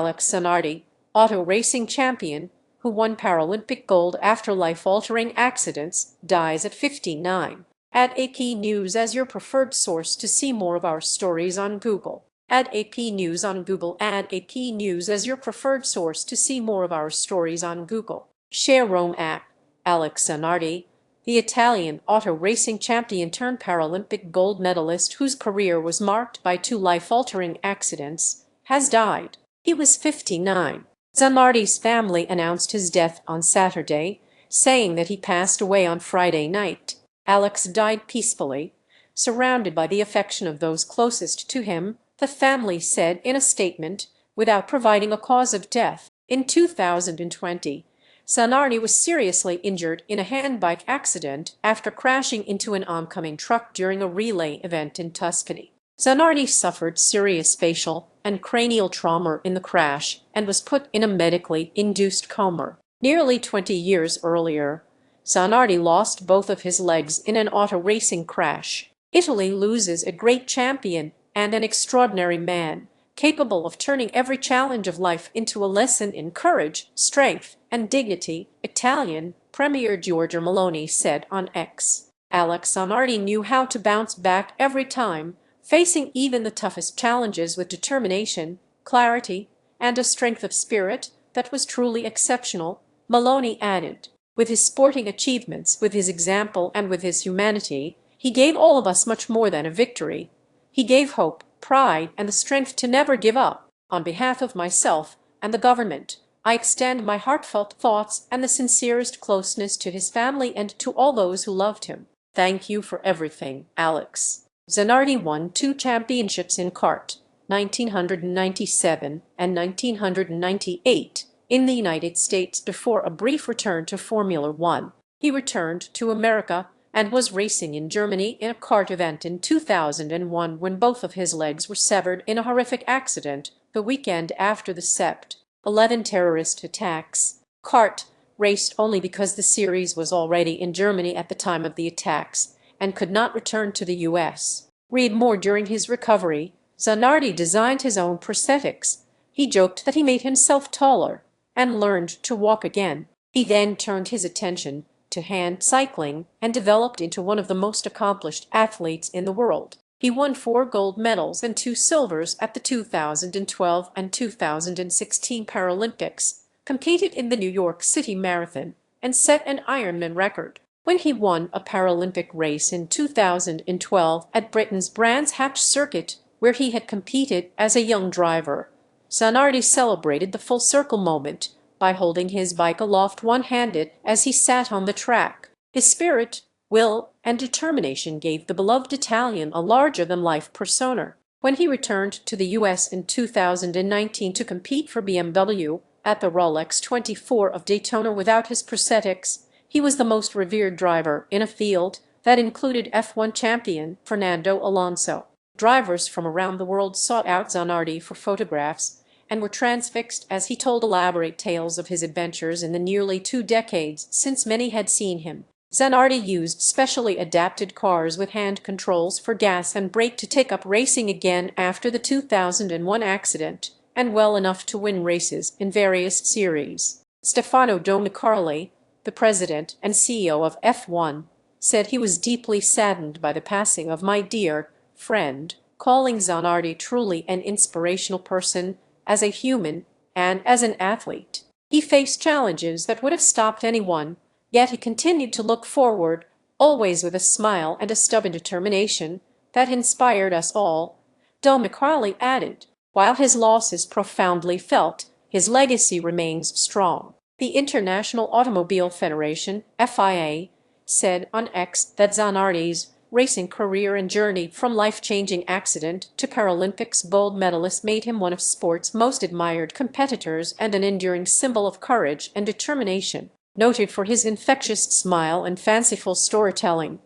Alex Zanardi, auto racing champion, who won Paralympic gold after life-altering accidents, dies at 59. Add AP News as your preferred source to see more of our stories on Google. Add AP News on Google. Add AP News as your preferred source to see more of our stories on Google. Share Rome app. Alex Zanardi, the Italian auto racing champion-turned-Paralympic gold medalist whose career was marked by 2 life-altering accidents, has died. He was 59. Zanardi's family announced his death on Saturday, saying that he passed away on Friday night. Alex died peacefully, surrounded by the affection of those closest to him, the family said in a statement, without providing a cause of death. In 2020, Zanardi was seriously injured in a handbike accident after crashing into an oncoming truck during a relay event in Tuscany. Zanardi suffered serious facial and cranial trauma in the crash and was put in a medically induced coma. Nearly 20 years earlier, Zanardi lost both of his legs in an auto racing crash. Italy loses a great champion and an extraordinary man, capable of turning every challenge of life into a lesson in courage, strength, and dignity, Italian Premier Giorgia Meloni said on X. Alex Zanardi knew how to bounce back every time, facing even the toughest challenges with determination, clarity, and a strength of spirit that was truly exceptional, Meloni added. With his sporting achievements, with his example, and with his humanity, he gave all of us much more than a victory. He gave hope, pride, and the strength to never give up. On behalf of myself and the government, I extend my heartfelt thoughts and the sincerest closeness to his family and to all those who loved him. Thank you for everything, Alex. Zanardi won 2 championships in kart, 1997 and 1998, in the United States before a brief return to Formula One. He returned to America and was racing in Germany in a kart event in 2001 when both of his legs were severed in a horrific accident the weekend after the Sept. 11 terrorist attacks. Kart raced only because the series was already in Germany at the time of the attacks and could not return to the U.S. Read more. During his recovery, Zanardi designed his own prosthetics. He joked that he made himself taller and learned to walk again. He then turned his attention to hand cycling and developed into one of the most accomplished athletes in the world. He won 4 gold medals and 2 silvers at the 2012 and 2016 Paralympics, competed in the New York City Marathon, and set an Ironman record. When he won a Paralympic race in 2012 at Britain's Brands Hatch circuit, where he had competed as a young driver, Zanardi celebrated the full circle moment by holding his bike aloft one-handed as he sat on the track. His spirit, will, and determination gave the beloved Italian a larger-than-life persona. When he returned to the U.S. in 2019 to compete for BMW at the Rolex 24 of Daytona without his prosthetics, he was the most revered driver in a field that included F1 champion Fernando Alonso. Drivers from around the world sought out Zanardi for photographs and were transfixed as he told elaborate tales of his adventures in the nearly 2 decades since many had seen him. Zanardi used specially adapted cars with hand controls for gas and brake to take up racing again after the 2001 accident, and well enough to win races in various series. Stefano Domenicali, the president and CEO of F1, said he was deeply saddened by the passing of my dear friend, calling Zanardi truly an inspirational person as a human and as an athlete. He faced challenges that would have stopped anyone, yet he continued to look forward, always with a smile and a stubborn determination that inspired us all. Domenicali added, while his loss is profoundly felt, his legacy remains strong. The International Automobile Federation, FIA, said on X that Zanardi's racing career and journey from life-changing accident to Paralympics gold medalist made him one of sport's most admired competitors and an enduring symbol of courage and determination. Noted for his infectious smile and fanciful storytelling,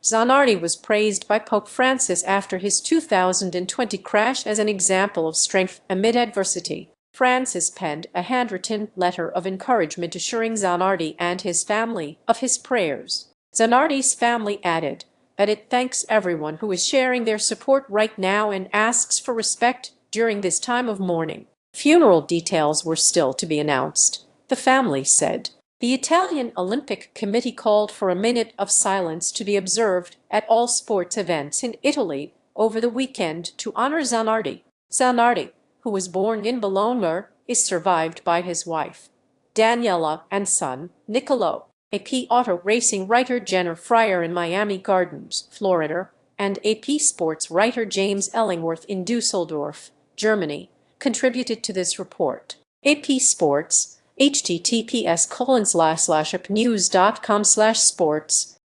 Zanardi was praised by Pope Francis after his 2020 crash as an example of strength amid adversity. Francis penned a handwritten letter of encouragement assuring Zanardi and his family of his prayers. Zanardi's family added that it thanks everyone who is sharing their support right now and asks for respect during this time of mourning. Funeral details were still to be announced, the family said. The Italian Olympic Committee called for a minute of silence to be observed at all sports events in Italy over the weekend to honor Zanardi. Zanardi, who was born in Bologna, is survived by his wife, Daniela, and son, Niccolo, AP auto racing writer Jenner Fryer in Miami Gardens, Florida, and AP Sports writer James Ellingworth in Dusseldorf, Germany, contributed to this report. AP Sports, https://upnews.com/sports